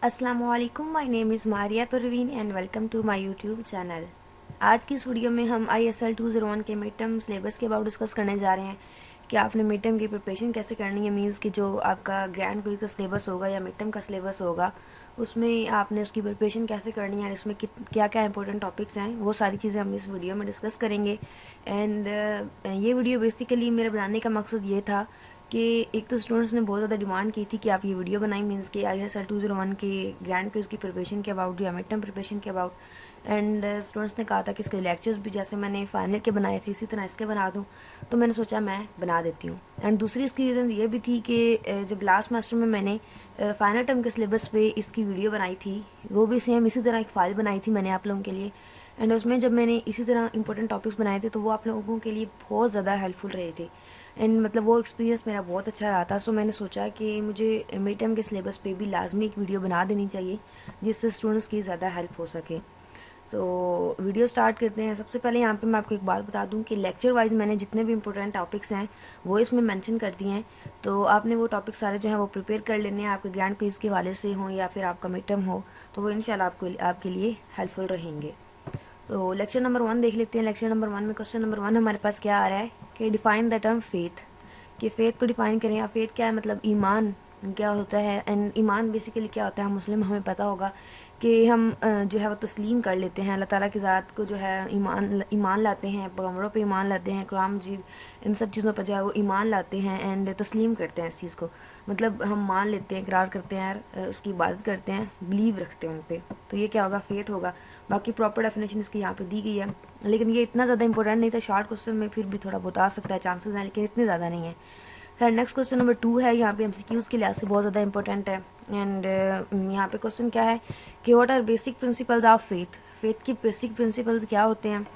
अस्सलामुअलैकुम, my name is Maria Parveen and welcome to my YouTube channel. आज की इस वीडियो में हम ISL 201 के मिड टर्म सिलेबस के अबाउट डिस्कस करने जा रहे हैं कि आपने मिड टर्म की प्रिपरेशन कैसे करनी है। मींस कि जो आपका ग्रैंड क्विज का सिलेबस होगा या मिड टर्म का सिलेबस होगा उसमें आपने उसकी प्रिपरेशन कैसे करनी है, इसमें क्या क्या इंपॉर्टेंट टॉपिक्स हैं, वो सारी चीज़ें हम इस वीडियो में डिस्कस करेंगे। एंड ये वीडियो बेसिकली मेरे बनाने का मकसद ये था कि एक तो स्टूडेंट्स ने बहुत ज़्यादा डिमांड की थी कि आप ये वीडियो बनाएं, मीन्स कि ISL 201 के ग्रैंड क्विज की प्रिपरेशन के अबाउट या मिड टर्म प्रिपरेशन के अबाउट। एंड स्टूडेंट्स ने कहा था कि इसके लेक्चर्स भी जैसे मैंने फाइनल के बनाए थे इसी तरह इसके बना दूं, तो मैंने सोचा मैं बना देती हूँ। एंड दूसरी इसकी रीज़न ये भी थी कि जब लास्ट सेमेस्टर में मैंने फाइनल टर्म के सिलेबस पे इसकी वीडियो बनाई थी, वो भी सेम इसी तरह एक फ़ाइल बनाई थी मैंने आप लोगों के लिए। एंड उसमें जब मैंने इसी तरह इंपॉर्टेंट टॉपिक्स बनाए थे तो वो आप लोगों के लिए बहुत ज़्यादा हेल्पफुल रहे थे। एंड मतलब वो एक्सपीरियंस मेरा बहुत अच्छा रहा था। सो मैंने सोचा कि मुझे मिड टर्म के सिलेबस पे भी लाजमी एक वीडियो बना देनी चाहिए जिससे स्टूडेंट्स की ज़्यादा हेल्प हो सके। तो वीडियो स्टार्ट करते हैं। सबसे पहले यहाँ पे मैं आपको एक बात बता दूँ कि लेक्चर वाइज मैंने जितने भी इंपॉर्टेंट टॉपिक्स हैं वो इसमें मेंशन कर दिए हैं। तो आपने वो टॉपिक सारे जो हैं वो प्रिपेयर कर लेने हैं, आपके ग्रैंड क्विज के हवाले से हों या फिर आपका मिड टर्म हो, तो वो इंशाल्लाह आपके लिए हेल्पफुल रहेंगे। तो लेक्चर नंबर 1 देख लेते हैं। लेक्चर नंबर 1 में क्वेश्चन नंबर 1 हमारे पास क्या आ रहा है कि डिफाइन द टर्म फेथ, कि फ़ेथ को डिफ़ाइन करें या फ़ेथ क्या है, मतलब ईमान क्या होता है। एंड ईमान बेसिकली क्या होता है, हम मुस्लिम हमें पता होगा कि हम जो है वो तस्लीम कर लेते हैं अल्लाह ताला की ज़ात को, जो है ईमान लाते हैं, पैगम्बरों पे ईमान लाते हैं, कुरान मजीद इन सब चीज़ों पर जो है वो ईमान लाते हैं एंड तस्लीम करते हैं इस चीज़ को। मतलब हम मान लेते हैं, इकरार करते हैं, उसकी इबादत करते हैं, बिलीव रखते हैं उन पर। तो ये क्या होगा, फ़ेथ होगा। बाकी प्रॉपर डेफिनेशन इसकी यहाँ पे दी गई है, लेकिन ये इतना ज़्यादा इंपॉर्टेंट नहीं था। शॉर्ट क्वेश्चन में फिर भी थोड़ा बहुत आ सकता है, चांसेस हैं, लेकिन इतने ज़्यादा नहीं है। खैर नेक्स्ट क्वेश्चन नंबर 2 है, यहाँ पे MCQs के लिहाज से बहुत ज़्यादा इंपॉर्टेंट है। एंड यहाँ पे क्वेश्चन क्या है कि what are basic principles of faith, faith की बेसिक प्रिंसिपल्स क्या होते हैं।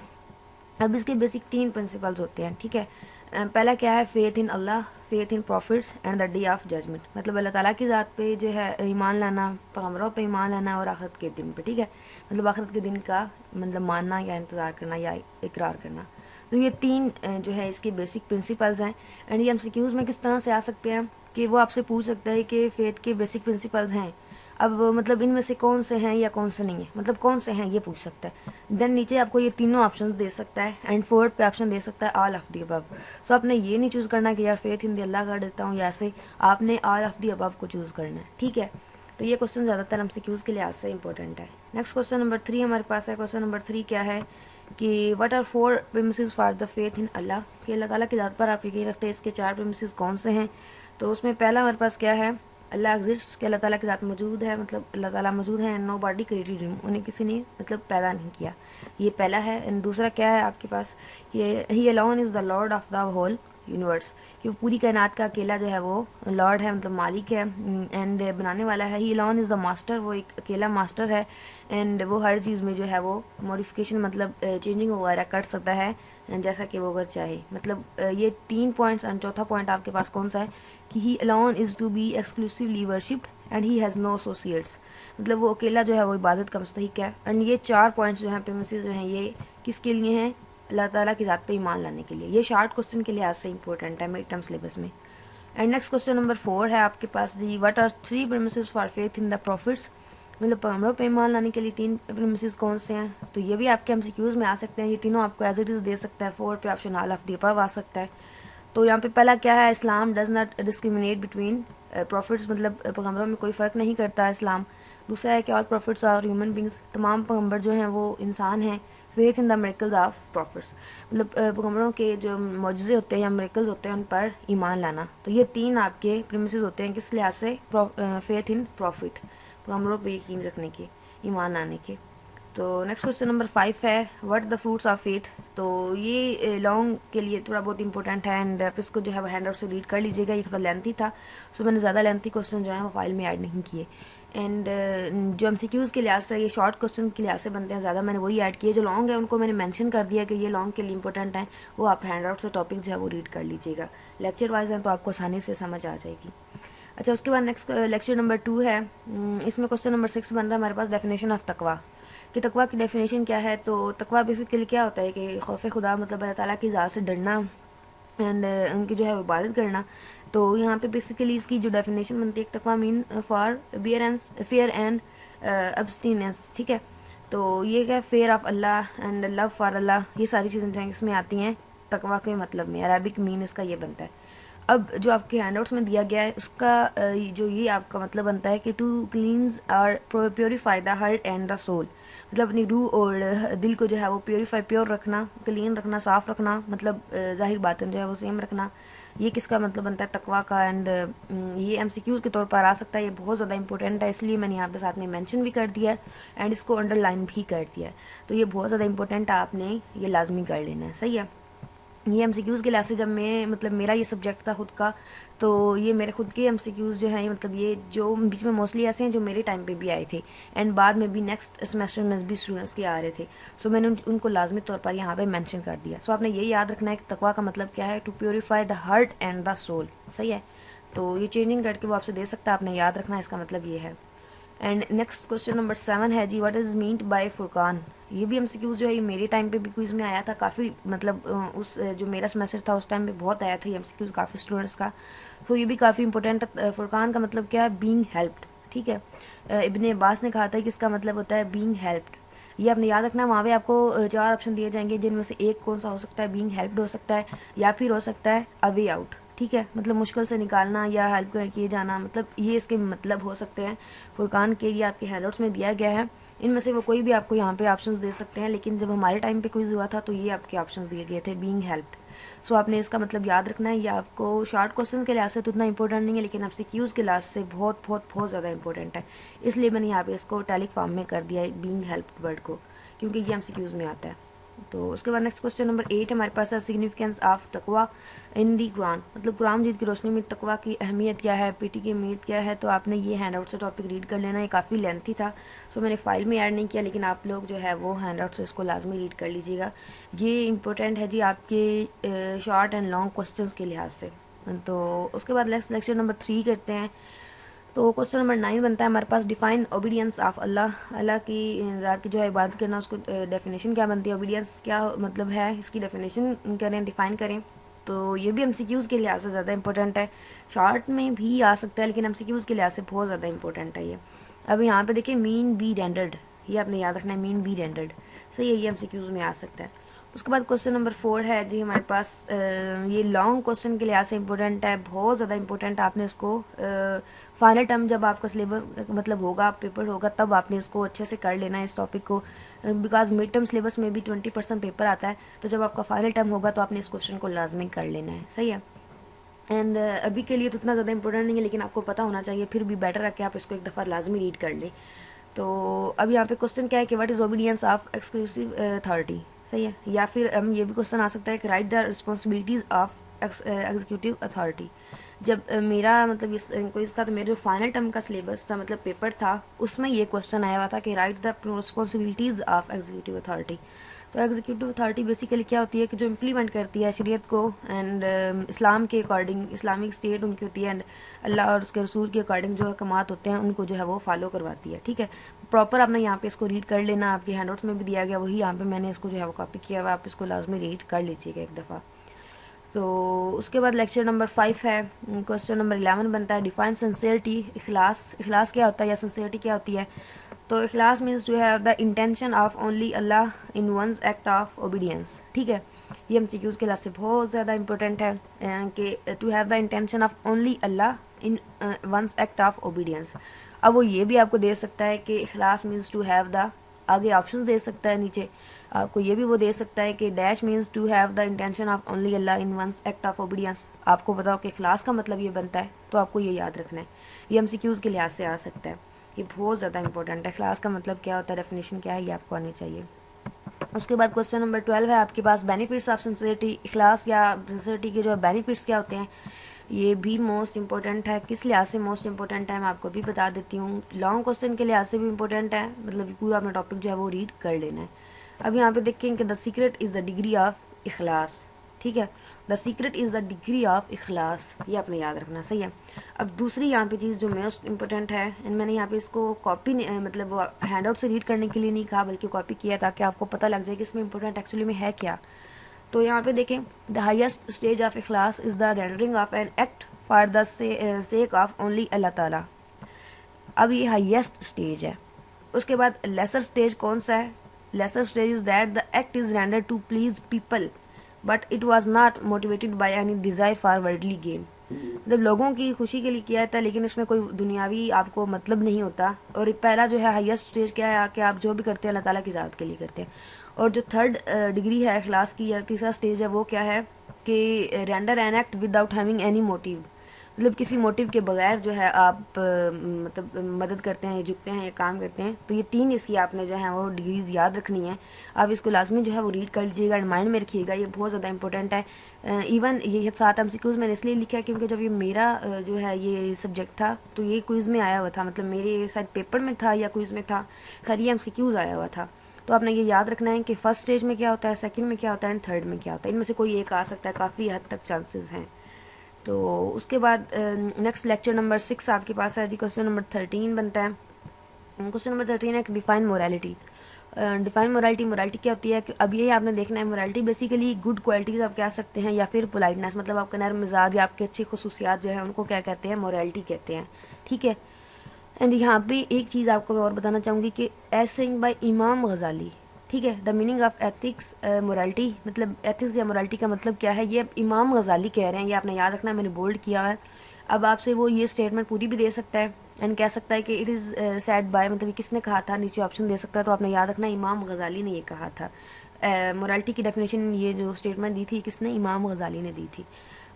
अब इसके बेसिक 3 प्रिंसिपल्स होते हैं, ठीक है। पहला क्या है, faith in Allah, faith in prophets and the day of judgment, मतलब अल्लाह ताला की ज़ात पे जो है ईमान लाना, पैगम्बरों पे ईमान लाना और आखिरत के दिन पे, ठीक है। मतलब आखिरत के दिन का मतलब मानना या इंतज़ार करना या इकरार करना। तो ये 3 जो है इसके बेसिक प्रिंसिपल्स हैं। एंड ये MCQs में किस तरह से आ सकते हैं कि वो आपसे पूछ सकता है कि फेथ के बेसिक प्रिंसिपल्स हैं, अब मतलब इनमें से कौन से हैं या कौन से नहीं है, मतलब कौन से हैं ये पूछ सकता है। देन नीचे आपको ये तीनों ऑप्शंस दे सकता है एंड फोर्थ पे ऑप्शन दे सकता है ऑल ऑफ दी अबव। सो आपने ये नहीं चूज़ करना कि यार फेथ इन दी अल्लाह कर देता हूँ या ऐसे, आपने ऑल ऑफ दी अबव को चूज़ करना है, ठीक है। तो ये क्वेश्चन ज़्यादातर MCQs के लिहाज से इंपॉर्टेंट है। नेक्स्ट क्वेश्चन नंबर 3 हमारे पास है। क्वेश्चन नंबर 3 क्या है कि what are 4 premises for the faith in Allah, कि अल्लाह ताला की ज़ात पर आप यकीन रखते हैं, इसके 4 प्रीमिसेस कौन से हैं। तो उसमें पहला हमारे पास क्या है, अल्लाह एग्जिस्ट, कि अल्लाह ताला के साथ मौजूद है, मतलब अल्लाह ताला मौजूद है and nobody created him, उन्हें किसी ने मतलब पैदा नहीं किया, ये पहला है। एंड दूसरा क्या है आपके पास कि he alone is the lord of the whole universe, कि वो पूरी कायनात का अकेला जो है वो लॉर्ड है, मतलब मालिक है एंड बनाने वाला है। ही अलोन इज़ द मास्टर, वो एक अकेला मास्टर है एंड वो हर चीज़ में जो है वो मॉडिफिकेशन मतलब चेंजिंग वगैरह कर सकता है जैसा कि वो अगर चाहे। मतलब ये 3 पॉइंट्स। एंड चौथा पॉइंट आपके पास कौन सा है कि he alone is to be exclusively worshipped and he has no associates, मतलब वो अकेला जो है वो इबादत का मुस्तहिक है। एंड ये 4 पॉइंट्स जो हैं प्रीमिसेस जो हैं ये किसके लिए हैं, अल्लाह ताला की ज़ात पे ईमान लाने के लिए। ये शॉर्ट क्वेश्चन के लिहाज से इंपॉर्टेंट है मिड टर्म सिलेबस में। एंड नेक्स्ट क्वेश्चन नंबर 4 है आपके पास जी, what are 3 premises for faith in the prophets, मतलब पैगम्बरों पे ईमान लाने के लिए 3 प्रीमिसेस कौन से हैं। तो ये भी आपके MCQs में आ सकते हैं, ये तीनों आपको एज इट इज़ दे सकता है। 4 पे option all of the above आ सकता है। तो यहाँ पे पहला क्या है, Islam does not discriminate between prophets, मतलब पैगम्बरों में कोई फ़र्क नहीं करता इस्लाम। दूसरा है कि all prophets are human beings, तमाम पैगम्बर जो हैं वो इंसान हैं। Faith in the miracles of prophets, मतलब पैगम्बरों के जो मौजज़े होते हैं या मिरेकल्स होते हैं उन पर ईमान लाना। तो ये 3 आपके प्रीमिसेस होते हैं किस लिहाज से, फेथ इन प्रॉफिट, पैगम्बरों पर यकीन रखने के, ईमान लाने के। तो नेक्स्ट क्वेश्चन नंबर 5 है, what the fruits of faith. तो ये लॉन्ग के लिए थोड़ा बहुत इंपॉर्टेंट है एंड आप इसको जो है वो हैंड आउट से रीड कर लीजिएगा, ये थोड़ा लेंथी था, सो मैंने ज़्यादा लेंथी क्वेश्चन जो है वो फाइल में ऐड नहीं किए। एंड जो MCQs के लिहाज से ये शॉर्ट क्वेश्चन के लिहाज से बनते हैं ज़्यादा, मैंने वही ऐड किए। जो लॉन्ग है उनको मैंने मेंशन कर दिया कि ये लॉन्ग के लिए इंपॉर्टेंट है, वो आप हैंड आउट से टॉपिक जो है वो रीड कर लीजिएगा। लेक्चर वाइज हैं तो आपको आसानी से समझ आ जाएगी। अच्छा, उसके बाद नेक्स्ट लेक्चर नंबर 2 है। इसमें क्वेश्चन नंबर 6 बन रहा है हमारे पास, डेफिनेशन ऑफ तकवा, कि तकवा की डेफिनेशन क्या है। तो तकवा बेसिकली क्या होता है कि खौफ खुदा, मतलब अल्लाह ताला की ज़ात से डरना एंड उनकी जो है इबादत करना। तो यहाँ पे बेसिकली इसकी जो डेफिनेशन बनती है, तकवा mean for fear and abstinence, ठीक है। तो ये क्या, fear of Allah and love for Allah, ये सारी चीज़ें इसमें आती हैं तकवा के मतलब में। अरबिक मीन इसका ये बनता है। अब जो आपके हैंडआउट्स में दिया गया है उसका जो ये आपका मतलब बनता है कि टू क्लींस और purify the heart and the soul, मतलब अपनी रूह और दिल को जो है वो प्योरीफाई, प्योर रखना, क्लीन रखना, साफ़ रखना, मतलब ज़ाहिर बातन जो है वो सेम रखना। ये किसका मतलब बनता है, तकवा का। एंड ये एमसीक्यूज़ के तौर पर आ सकता है, ये बहुत ज़्यादा इंपॉर्टेंट है, इसलिए मैंने यहाँ पे साथ में मेंशन भी कर दिया है एंड इसको अंडरलाइन भी कर दिया है। तो ये बहुत ज़्यादा इंपॉर्टेंट है, आपने ये लाजमी कर लेना है, सही है। ये एमसीक्यूज़ के लिहाज से जब मैं मतलब मेरा ये सब्जेक्ट था खुद का, तो ये मेरे खुद के एमसीक्यूज़ जो हैं, मतलब ये जो बीच में मोस्टली ऐसे हैं जो मेरे टाइम पे भी आए थे एंड बाद में भी नेक्स्ट सेमेस्टर में भी स्टूडेंट्स के आ रहे थे। सो मैंने उनको लाजमी तौर पर यहाँ पे मेंशन कर दिया। सो आपने ये याद रखना है कि तकवा का मतलब क्या है, to purify the heart and the soul, सही है। तो ये चेंजिंग करके वो आपसे दे सकता है, आपने याद रखना है, इसका मतलब ये है। एंड नेक्स्ट क्वेश्चन नंबर 7 है जी, व्हाट इज़ मीन्ड बाय फुरकान। ये भी एमसीक्यूज जो है ये मेरे टाइम पे भी क्विज में आया था काफ़ी, मतलब उस जो मेरा सेमेस्टर था उस टाइम पे बहुत आया था ये एमसीक्यूज काफ़ी स्टूडेंट्स का। तो ये भी काफ़ी इंपॉर्टेंट है। फुरकान का मतलब क्या है, बीइंग हेल्प्ड, ठीक है। इब्ने अब्बास ने कहा था कि इसका मतलब होता है बीइंग हेल्प्ड। ये आपने याद रखना है, वहाँ पे आपको 4 ऑप्शन दिए जाएंगे जिनमें से एक कौन सा हो सकता है, बीइंग हेल्प्ड हो सकता है या फिर हो सकता है अ वे आउट, ठीक है, मतलब मुश्किल से निकालना या हेल्प किए जाना, मतलब ये इसके मतलब हो सकते हैं फुरकान के। ये आपके हैंडआउट्स में दिया गया है, इनमें से वो कोई भी आपको यहाँ पे ऑप्शंस दे सकते हैं, लेकिन जब हमारे टाइम पे क्विज हुआ था तो ये आपके ऑप्शंस दिए गए थे, बीइंग हेल्प्ड। सो आपने इसका मतलब याद रखना है। ये आपको शॉर्ट क्वेश्चन के लिहाज से तो उतना इंपॉर्टेंट नहीं है, लेकिन एमसीक्यूज के लिहाज से बहुत बहुत बहुत ज़्यादा इंपॉर्टेंट है, इसलिए मैंने यहाँ पे इसको टैलिक फॉर्म में कर दिया है बीइंग हेल्प्ड वर्ड को, क्योंकि ये एमसीक्यूज में आता है। तो उसके बाद नेक्स्ट क्वेश्चन नंबर 8 हमारे पास है, सिग्निफिकेंस ऑफ तकवा इन दी कुरान, मतलब कुरान मजीद की रोशनी में तकवा की अहमियत क्या है, पीटी की अहमियत क्या है। तो आपने ये हैंड आउट से टॉपिक रीड कर लेना, ये काफ़ी लेंथी था, सो मैंने फाइल में ऐड नहीं किया, लेकिन आप लोग जो है वो हैंड आउट से इसको लाजमी रीड कर लीजिएगा। ये इंपॉर्टेंट है जी आपके शॉर्ट एंड लॉन्ग क्वेश्चन के लिहाज से। तो उसके बाद नेक्स्ट लेक्चर नंबर 3 करते हैं। तो क्वेश्चन नंबर 9 बनता है हमारे पास, डिफाइन ओबीडियंस ऑफ अल्लाह, अल्लाह की ज़ात की जो है इबादत करना, उसको डेफिनेशन क्या बनती है, ओबीडियंस क्या मतलब है, इसकी डेफिनेशन करें, डिफाइन करें। तो ये भी एमसीक्यूज़ के लिहाज से ज़्यादा इंपॉर्टेंट है, शॉर्ट में भी आ सकता है लेकिन एमसीक्यूज़ के लिहाज से बहुत ज़्यादा इंपॉर्टेंट है ये। अब यहाँ पे देखिए, मीन बी रेंडर्ड, ये आपने याद रखना है, मीन बी रेंडर्ड, सही है, ये एमसीक्यूज़ में आ सकता है। उसके बाद क्वेश्चन नंबर 4 है जी हमारे पास, ये लॉन्ग क्वेश्चन के लिहाज से इंपॉर्टेंट है, बहुत ज़्यादा इंपॉर्टेंट है। आपने इसको फाइनल टर्म जब आपका सिलेबस मतलब होगा, पेपर होगा, तब आपने इसको अच्छे से कर लेना है इस टॉपिक को, बिकॉज मिड टर्म सिलेबस में भी 20% पेपर आता है, तो जब आपका फाइनल टर्म होगा तो आपने इस क्वेश्चन को लाजमी कर लेना है, सही है। एंड अभी के लिए तो उतना ज़्यादा इंपॉर्टेंट नहीं है, लेकिन आपको पता होना चाहिए, फिर भी बेटर है कि आप इसको एक दफ़ा लाजमी रीड कर लें। तो अब यहाँ पे क्वेश्चन क्या है कि what is obedience of exclusive authority, सही है। या फिर ये भी क्वेश्चन आ सकता है कि right the responsibilities of executive authority. जब मेरा मतलब इस क्विज था, तो मेरा जो फाइनल टर्म का सिलेबस था, मतलब पेपर था, उसमें ये क्वेश्चन आया हुआ था कि right the responsibilities of executive authority. तो एग्जीक्यूटिव अथॉरिटी बेसिकली क्या होती है कि जो इम्प्लीमेंट करती है शरीयत को, एंड इस्लाम के अकॉर्डिंग, इस्लामिक स्टेट उनकी होती है, एंड अल्लाह और उसके रसूल के अकॉर्डिंग जो अहकामात होते हैं उनको जो है वो फॉलो करवाती है, ठीक है। प्रॉपर आपने यहाँ पे इसको रीड कर लेना, आपके हैंडआउट्स में भी दिया गया वही, यहाँ पे मैंने इसको जो है वो कॉपी किया हुआ, आप इसको लाजमी रीड कर लीजिएगा एक दफ़ा। तो उसके बाद लेक्चर नंबर 5 है, क्वेश्चन नंबर 11 बनता है, डिफाइन सिंसियरिटी, इखलास, इखलास क्या होता है या सिंसियरिटी क्या होती है। तो इखलास means to have the intention of only Allah in one's act of obedience, ठीक है। ये एमसीक्यूज़ के लिहाज से बहुत ज़्यादा इंपॉर्टेंट है कि to have the intention of only Allah in one's act of obedience. अब वो ये भी आपको दे सकता है कि इखलास मीन्स टू हैव द, आगे ऑप्शन दे सकता है नीचे आपको, ये भी वो दे सकता है कि dash means to have the intention of only Allah in one's act of obedience. आपको बताओ कि इखलास का मतलब ये बनता है, तो आपको ये याद रखना है, ये एमसीक्यूज़ के लिहाज से आ सकता है, ये बहुत ज़्यादा इंपॉर्टेंट है। इखलास का मतलब क्या होता है, डेफिनेशन क्या है, ये आपको आनी चाहिए। उसके बाद क्वेश्चन नंबर 12 है आपके पास, बेनिफिट्स ऑफ सिंसियरिटी, इखलास या सिंसियरिटी के जो बेनिफिट्स क्या होते हैं। ये भी मोस्ट इंपॉर्टेंट है, किस लिहाज से मोस्ट इंपॉर्टेंट है मैं आपको भी बता देती हूँ, लॉन्ग क्वेश्चन के लिहाज से भी इंपॉर्टेंट है, मतलब पूरा अपना टॉपिक जो है वो रीड कर लेना है। अब यहाँ पे देखें कि the secret is the degree of इखलास, ठीक है, the secret is the degree of इखलास, ये आपने याद रखना, सही है। अब दूसरी यहाँ पे चीज़ जो मोस्ट इंपॉर्टेंट है, एंड मैंने यहाँ पे इसको कॉपी मतलब हैंड आउट से रीड करने के लिए नहीं कहा, बल्कि कॉपी किया ताकि आपको पता लग जाए कि इसमें इंपॉर्टेंट एक्चुअली में है क्या। तो यहाँ पे देखें, द हाईएस्ट स्टेज ऑफ इखलास is the rendering of an act for the sake of only Allah ताला। अब ये हाईएस्ट स्टेज है। उसके बाद लेसर स्टेज कौन सा है? Lesser stage is that the act is rendered to please people but it was not motivated by any desire for worldly gain. मतलब लोगों की खुशी के लिए किया जाता है, लेकिन इसमें कोई दुनियावी आपको मतलब नहीं होता। और पहला जो है हाईएस्ट स्टेज क्या है कि आप जो भी करते हैं अल्लाह ताला की ज़ात के लिए करते हैं। और जो थर्ड डिग्री है इखलास की या तीसरा स्टेज है वो क्या है कि render an act without having any motive, मतलब किसी मोटिव के बगैर जो है आप मतलब मदद करते हैं, झुकते हैं या काम करते हैं। तो ये 3 इसकी आपने जो है वो डिग्रीज याद रखनी है। आप इसको लाजमी जो है वो रीड कर लीजिएगा, माइंड में रखिएगा, ये बहुत ज़्यादा इंपॉर्टेंट है। इवन ये 7 MCQs मैंने इसलिए लिखा है क्योंकि जब ये मेरा जो है ये सब्जेक्ट था तो ये क्विज़ में आया हुआ था, मतलब मेरे शायद पेपर में था या क्विज़ में था, खैर ये MCQs आया हुआ था। तो आपने ये याद रखना है कि फर्स्ट स्टेज में क्या होता है, सेकंड में क्या होता है एंड थर्ड में क्या होता है। इनमें से कोई एक आ सकता है, काफ़ी हद तक चांसेस हैं। तो उसके बाद नेक्स्ट लेक्चर नंबर 6 आपके पास है जी। क्वेश्चन नंबर 13 बनता है। क्वेश्चन नंबर 13 है कि define morality. Define morality, morality क्या होती है कि अब ये आपने देखना है। मोरालिटी बेसिकली गुड क्वालिटीज़ आप कह सकते हैं या फिर पोलाइटनेस, मतलब आपका नर्म मिजाज या आपके अच्छी खसूसियात जो है उनको क्या कहते हैं, मोरालिटी कहते हैं। ठीक है। एंड यहाँ पे एक चीज़ आपको मैं और बताना चाहूँगी कि एसेइंग बाय इमाम गजाली। ठीक है। The meaning of ethics morality, मतलब एथिक्स या मोरालिटी का मतलब क्या है, ये इमाम गजाली कह रहे हैं, ये आपने याद रखना है, मैंने बोल्ड किया हुआ है। अब आपसे वो ये स्टेटमेंट पूरी भी दे सकता है एंड कह सकता है कि इट इज़ सेड बाय, मतलब किसने कहा था, नीचे ऑप्शन दे सकता है। तो आपने याद रखना है इमाम गजाली ने ये कहा था। मोरालिटी की डेफिनेशन ये जो स्टेटमेंट दी थी किसने, इमाम गजाली ने दी थी।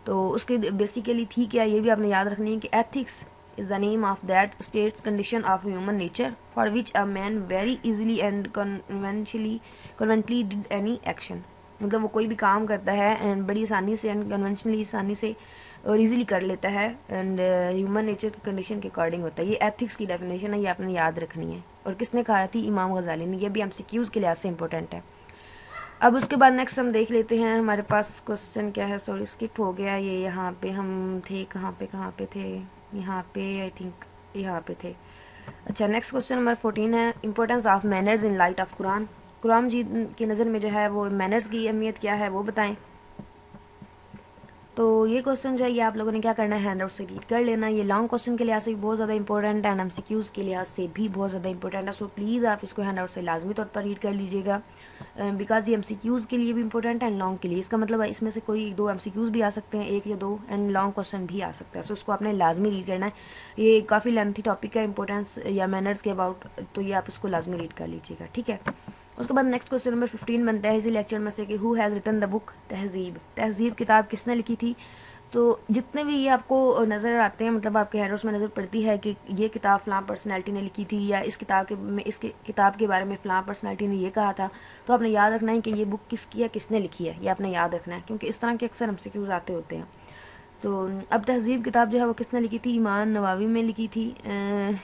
तो उसके बेसिकली थी क्या, ये भी आपने याद रखनी है कि ethics is the name of that state's condition of human nature for which a man very easily and conventionally did any action। मतलब वो कोई भी काम करता है एंड बड़ी आसानी से एंड कन्वेंशनली आसानी से और इजीली कर लेता है एंड ह्यूमन नेचर की कंडीशन के अकॉर्डिंग होता है। ये एथिक्स की डेफिनेशन है, ये आपने याद रखनी है। और किसने कहा थी, इमाम गजाली ने। ये भी MCQs के लिहाज से इंपॉर्टेंट है। अब उसके बाद नेक्स्ट हम देख लेते हैं हमारे पास क्वेश्चन क्या है। सॉरी स्किप हो गया ये, यहाँ पे हम थे, कहाँ पे थे, यहाँ पे आई थिंक यहाँ पे थे। अच्छा, नेक्स्ट क्वेश्चन नंबर 14 है importance of manners in light of Quran. Quran ji की नज़र में जो है वो मैनर्स की अहमियत क्या है वो बताएं। तो ये क्वेश्चन जो है ये आप लोगों ने क्या करना है, हैंड आउट से रीड कर लेना। ये लॉन्ग क्वेश्चन के लिहाज से भी बहुत ज़्यादा इंपॉर्टेंट है एंड MCQs के लिहाज से भी बहुत ज़्यादा इंपॉर्टेंट है। सो प्लीज़ आप इसको हैंड आउट से लाजमी तौर पर रीड कर लीजिएगा, बिकॉज ये MCQs के लिए भी इंपॉर्टेंट है एंड लॉन्ग के लिए। इसका मतलब है इसमें से कोई 2 MCQs भी आ सकते हैं, 1 या 2, एंड लॉन्ग क्वेश्चन भी आ सकता है। सो उसको आपने लाजमी रीड करना है। ये काफ़ी लेंथी टॉपिक है इंपॉर्टेंस या मैनर्स के अबाउट, तो ये आप इसको लाजमी रीड कर लीजिएगा। ठीक है। उसके बाद नेक्स्ट क्वेश्चन नंबर 15 बनता है इसी लेक्चर में से कि who has written the book Tahzeeb. Tahzeeb किताब किसने लिखी थी। तो जितने भी ये आपको नज़र आते हैं, मतलब आपके हैंडआउट्स में नज़र पड़ती है कि ये किताब फ़लाँ पर्सनैलिटी ने लिखी थी या इस किताब के बारे में फ़लाँ पर्सनैलिटी ने ये कहा था, तो आपने याद रखना है कि ये बुक किसकी है, किसने लिखी है, ये आपने याद रखना है, क्योंकि इस तरह के अक्सर MCQs आते होते हैं। तो अब तहजीब किताब जो है वो किसने लिखी थी, इमाम नवावी में लिखी थी।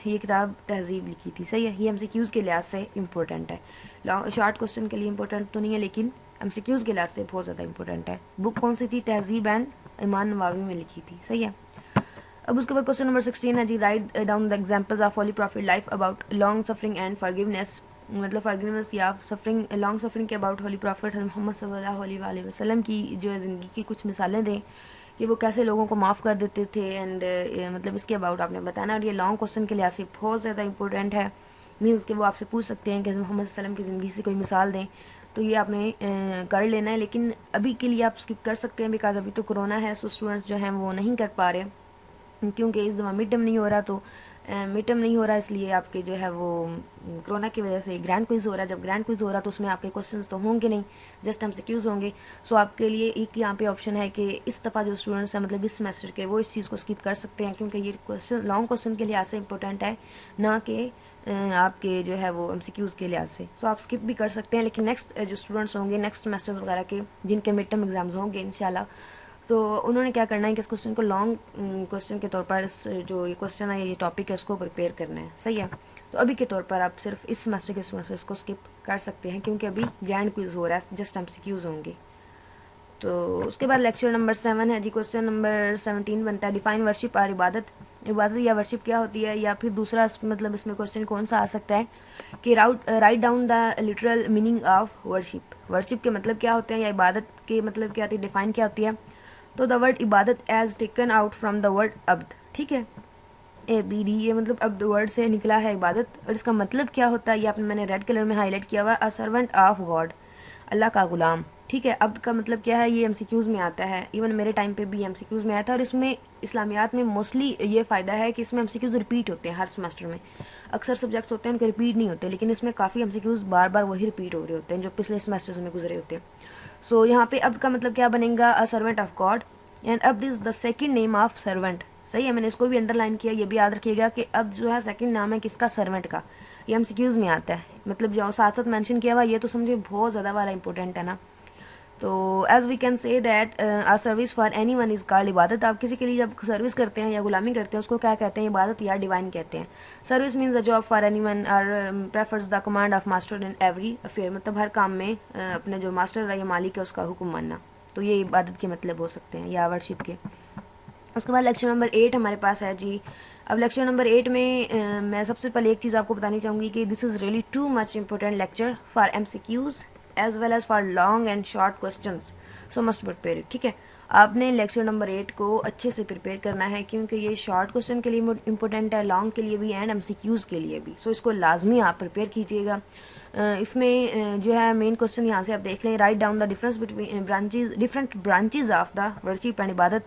ये किताब तहजीब लिखी थी। सही है। ये MCQs के लिहाज से इंपॉर्टेंट है। लॉन्ग शॉर्ट क्वेश्चन के लिए इंपॉर्टेंट तो नहीं है, लेकिन MCQs के लिहाज से बहुत ज़्यादा इंपॉर्टेंट है। बुक कौन सी थी, तहजीब एंड इमाम नवावी में लिखी थी। सही है। अब उसके बाद क्वेश्चन नंबर 16 है जी, right down the examples of holy prophet life about long suffering and forgiveness. मतलब फॉरगिवनेस या सफरिंग, लॉन्ग सफरिंग के अबाउट होली प्रॉफिट मोहम्मद सल्लल्लाहु अलैहि वसल्लम की जो है ज़िंदगी की कुछ मिसालें दें कि वो कैसे लोगों को माफ़ कर देते थे एंड मतलब इसके अबाउट आपने बताना। और ये लॉन्ग क्वेश्चन के लिहाज से बहुत ज़्यादा इंपॉर्टेंट है। मीन्स कि वो आपसे पूछ सकते हैं कि मोहम्मद सल्लल्लाहु अलैहि वसल्लम की ज़िंदगी से कोई मिसाल दें, तो ये आपने कर लेना है। लेकिन अभी के लिए आप स्किप कर सकते हैं, बिकॉज अभी तो कोरोना है, सो स्टूडेंट्स जो हैं वो नहीं कर पा रहे क्योंकि इस दफ़ा मिड टर्म नहीं हो रहा। तो मिड टर्म नहीं हो रहा इसलिए आपके जो है वो कोरोना की वजह से ग्रैंड क्विज़ हो रहा है। जब ग्रैंड क्विज़ हो रहा है तो उसमें आपके क्वेश्चंस तो होंगे नहीं, जस्ट MCQs होंगे। सो आपके लिए एक यहाँ पे ऑप्शन है कि इस दफ़ा जो स्टूडेंट्स हैं मतलब इस सेमेस्टर के, वो इस चीज़ को स्किप कर सकते हैं, क्योंकि ये क्वेश्चन लॉन्ग क्वेश्चन के लिहाज से इंपॉर्टेंट है, ना कि आपके जो है वो MCQs के लिहाज से। सो आप स्किप भी कर सकते हैं। लेकिन नेक्स्ट जो स्टूडेंट्स होंगे नेक्स्ट सेमेस्टर्स वगैरह के, जिनके मिड टर्म एग्जाम्स होंगे इंशाल्लाह, तो उन्होंने क्या करना है कि इस क्वेश्चन को लॉन्ग क्वेश्चन के तौर पर, इस जो ये क्वेश्चन है, ये टॉपिक है, इसको प्रिपेयर करना है। सही है। तो अभी के तौर पर आप सिर्फ इस सेमेस्टर के स्टूडेंट्स इसको स्किप कर सकते हैं, क्योंकि अभी ग्रैंड क्विज हो रहा है, जस्ट MCQs होंगे। तो उसके बाद लेक्चर नंबर 7 है जी। क्वेश्चन नंबर 17 बनता है डिफाइन वर्शिप और इबादत। इबादत या वर्शिप क्या होती है, या फिर दूसरा मतलब इसमें क्वेश्चन कौन सा आ सकता है कि right down the literal meaning of worship. Worship के मतलब क्या होते हैं या इबादत के मतलब क्या होती है, डिफाइन क्या होती है। तो द वर्ड इबादत is taken out from the word अब्द, ठीक है, ABD, ये मतलब अब्द वर्ड से निकला है इबादत, और इसका मतलब क्या होता है ये आपने मैंने रेड कलर में हाईलाइट किया हुआ है, अ सर्वेंट ऑफ गॉड, अल्लाह का गुलाम, ठीक है। अब्द का मतलब क्या है, ये MCQs में आता है, इवन मेरे टाइम पे भी MCQs में आया था, और इसमें इस्लामियात में मोस्टली ये फ़ायदा है कि इसमें MCQs रिपीट होते हैं हर सेमेस्टर में। अक्सर सब्जेक्ट्स होते हैं उनके रिपीट नहीं होते, लेकिन इसमें काफ़ी MCQs बार बार वही रिपीट हो रहे होते हैं जो पिछले सेमेस्टर्स में गुजरे होते हैं। सो यहाँ पे अब्द का मतलब क्या बनेगा, a servant of God, and अब्द is the second name of servant. सही है, मैंने इसको भी अंडरलाइन किया, ये भी याद रखिएगा कि अब्द जो है सेकंड नाम है किसका, सर्वेंट का। ये MCQs में आता है, मतलब जो साथ साथ मेंशन किया हुआ, ये तो समझे बहुत ज़्यादा वाला इंपॉर्टेंट है ना। तो as we can say that our service for anyone is called इबादत। आप किसी के लिए जब सर्विस करते हैं या गुलामी करते हैं उसको क्या कहते हैं, इबादत या डिवाइन कहते हैं। Service means the job for anyone और prefers the command of master in every affair, मतलब हर काम में अपने जो मास्टर है या मालिक है उसका हुक्म मानना। तो ये इबादत के मतलब हो सकते हैं या वर्शिप के। उसके बाद लेक्चर नंबर 8 हमारे पास है जी। अब लेक्चर नंबर 8 में मैं सबसे पहले एक चीज़ आपको बतानी चाहूँगी कि this is really too much important lecture for MCQs as well as for long and short questions, so must prepare it, ठीक है। आपने लेक्चर नंबर 8 को अच्छे से प्रिपेयर करना है, क्योंकि ये शॉर्ट क्वेश्चन के लिए इंपॉर्टेंट है, लॉन्ग के लिए भी एंड MCQs के लिए भी। सो इसको लाजमी आप प्रिपेयर कीजिएगा। इसमें जो है मेन क्वेश्चन यहाँ से आप देख लें, right down the difference between branches, different branches of the worship and इबादत।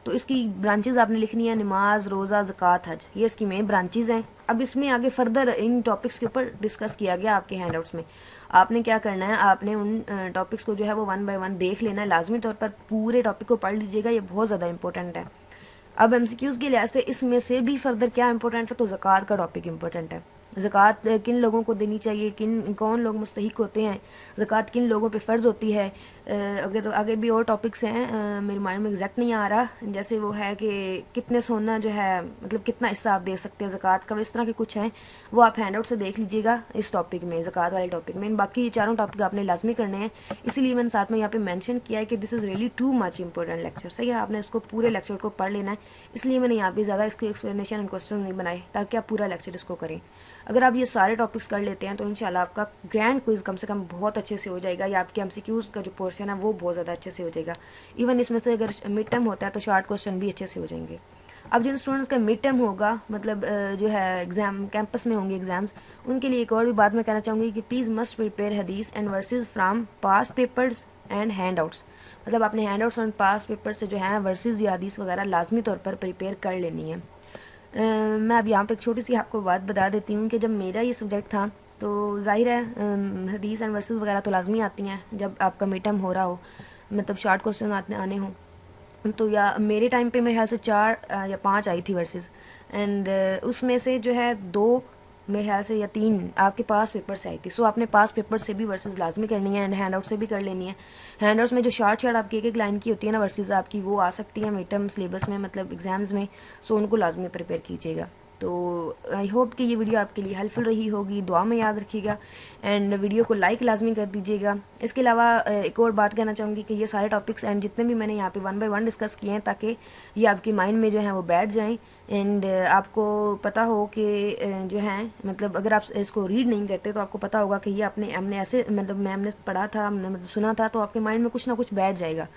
तो इसकी ब्रांचेज आपने लिखनी है, नमाज, रोज़ा, ज़कात, हज, ये इसकी मेन ब्रांचेज हैं। अब इसमें आगे फर्दर इन टॉपिक्स के ऊपर डिस्कस किया गया आपके हैंडआउट्स में। आपने क्या करना है, आपने उन टॉपिक्स को जो है वो 1 बाय 1 देख लेना है, लाजमी तौर पर पूरे टॉपिक को पढ़ लीजिएगा, ये बहुत ज़्यादा इंपॉर्टेंट है। अब MCQs के लिहाज से इसमें से भी फर्दर क्या इंपॉर्टेंट है, तो ज़कात का टॉपिक इंपॉर्टेंट है। ज़कात किन लोगों को देनी चाहिए, कौन लोग मुस्तहिक होते हैं, ज़कात किन लोगों पे फ़र्ज़ होती है। अगर आगे भी और टॉपिक्स हैं मेरे माइंड में एग्जैक्ट नहीं आ रहा, जैसे वो है कि कितने सोना जो है मतलब कितना हिस्सा आप दे सकते हैं ज़कात का, इस तरह के कुछ हैं, वो आप हैंड आउट से देख लीजिएगा इस टॉपिक में, ज़कात वाले टॉपिक में। बाकी ये चारों टॉपिक आपने लाजमी करने हैं, इसीलिए मैंने साथ में यहाँ पे मेंशन किया है कि this is really too much important lecture. सही है, आपने इसको पूरे लेक्चर को पढ़ लेना है, इसलिए मैंने यहाँ पे ज़्यादा इसकी एक्सप्लेनेशन एंड क्वेश्चन नहीं बनाए, ताकि आप पूरा लेक्चर इसको करें। अगर आप ये सारे टॉपिक्स कर लेते हैं तो इंशाल्लाह आपका ग्रैंड क्विज कम से कम बहुत अच्छे से हो जाएगा, या आपके MCQs का जो पोर्शन है वो बहुत ज़्यादा अच्छे से हो जाएगा। इवन इसमें से अगर मिड टर्म होता है तो शॉर्ट क्वेश्चन भी अच्छे से हो जाएंगे। अब जिन स्टूडेंट्स का मिड टर्म होगा, मतलब जो है एग्ज़ाम कैंपस में होंगे एग्ज़ाम्स, उनके लिए एक और भी बात मैं कहना चाहूँगी कि प्लीज़ मस्ट प्रिपेयर हदीस and versus from pass papers and hand outs. मतलब अपने हैंड आउट्स और पास पेपर से जो है वर्सेज या हदीस वगैरह लाजमी तौर पर प्रिपेयर कर लेनी है। मैं अब यहाँ पे एक छोटी सी आपको बात बता देती हूँ कि जब मेरा ये सब्जेक्ट था तो जाहिर है हदीस एंड वर्सेस वगैरह तो लाजमी आती हैं जब आपका मिड टर्म हो रहा हो, मतलब शॉर्ट क्वेश्चन आने हों। तो या मेरे टाइम पे मेरे ख्याल से 4 या 5 आई थी वर्सेस, एंड उसमें से जो है 2 मेरे ख्याल से या 3 आपके पास पेपर से आई थी। सो आपने पास पेपर से भी वर्सेस लाजमी करनी है एंड हैंड आउट से भी कर लेनी है। हैंड आउट्स में जो शॉर्ट आपकी एक एक लाइन की होती है ना वर्सेस आपकी, वो आ सकती है मिड टर्म सिलेबस में, मतलब एग्जाम्स में। सो उनको लाजमी प्रिपेयर कीजिएगा। तो आई होप कि ये वीडियो आपके लिए हेल्पफुल रही होगी, दुआ में याद रखिएगा एंड वीडियो को लाइक लाजमी कर दीजिएगा। इसके अलावा एक और बात कहना चाहूँगी कि ये सारे टॉपिक्स एंड जितने भी मैंने यहाँ पे 1 बाय 1 डिस्कस किए हैं, ताकि ये आपके माइंड में जो है वो बैठ जाएं एंड आपको पता हो कि जो है मतलब अगर आप इसको रीड नहीं करते तो आपको पता होगा कि ये हमने ऐसे मतलब मैम ने पढ़ा था, हमने मतलब सुना था, तो आपके माइंड में कुछ ना कुछ बैठ जाएगा।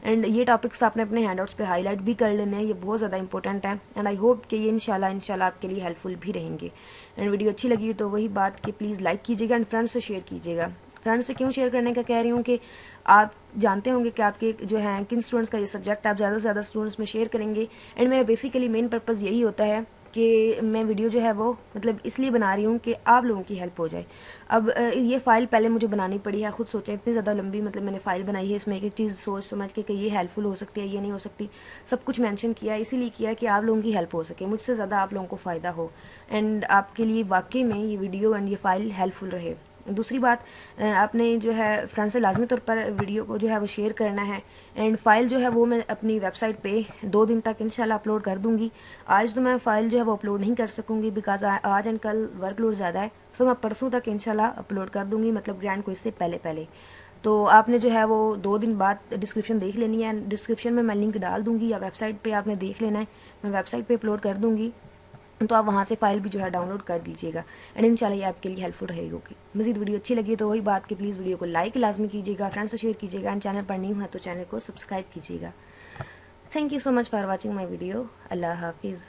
एंड ये टॉपिक्स आपने अपने हैंडआउट्स पे हाईलाइट भी कर लेने हैं, ये बहुत ज़्यादा इंपॉर्टेंट है एंड आई होप कि ये इंशाल्लाह आपके लिए हेल्पफुल भी रहेंगे। एंड वीडियो अच्छी लगी तो वही बात कि प्लीज़ लाइक कीजिएगा एंड फ्रेंड्स से शेयर कीजिएगा। फ्रेंड्स से क्यों शेयर करने का कह रही हूँ कि आप जानते होंगे कि आपके जो हैं किन स्टूडेंट्स का ये सब्जेक्ट आप ज़्यादा से ज़्यादा स्टूडेंट्स में शेयर करेंगे। एंड मेरा बेसिकली मेन पर्पज़ यही होता है कि मैं वीडियो जो है वो मतलब इसलिए बना रही हूँ कि आप लोगों की हेल्प हो जाए। अब ये फ़ाइल पहले मुझे बनानी पड़ी है, खुद सोचें इतनी ज़्यादा लंबी मतलब मैंने फ़ाइल बनाई है, इसमें एक एक चीज़ सोच समझ के कि ये हेल्पफुल हो सकती है, ये नहीं हो सकती, सब कुछ मेंशन किया है। इसीलिए किया है कि आप लोगों की हेल्प हो सके, मुझसे ज़्यादा आप लोगों को फ़ायदा हो एंड आपके लिए वाकई में ये वीडियो एंड ये फ़ाइल हेल्पफुल रहे। दूसरी बात, आपने जो है फ्रेंड से लाजमी तौर पर वीडियो को जो है वो शेयर करना है एंड फाइल जो है वो मैं अपनी वेबसाइट पे 2 दिन तक इंशाल्लाह अपलोड कर दूंगी। आज तो मैं फ़ाइल जो है वो अपलोड नहीं कर सकूंगी बिकॉज आज एंड कल वर्कलोड ज़्यादा है, तो मैं परसों तक इंशाल्लाह अपलोड कर दूंगी, मतलब ग्रैंड क्विज से पहले। तो आपने जो है वो 2 दिन बाद डिस्क्रिप्शन देख लेनी है, डिस्क्रिप्शन में मैं लिंक डाल दूंगी या वेबसाइट पे आपने देख लेना है मैं वेबसाइट पे अपलोड कर दूँगी, तो आप वहाँ से फ़ाइल भी जो है डाउनलोड कर दीजिएगा एंड इंशाल्लाह ये आपके लिए हेल्पफुल रहेगी। मज़ीद वीडियो अच्छी लगी तो वही बात कि प्लीज़ वीडियो को लाइक लाजमी कीजिएगा, फ्रेंड्स से शेयर कीजिएगा एंड चैनल पर न्यू है तो चैनल को सब्सक्राइब कीजिएगा। Thank you so much for watching my video. Allah हाफिज़।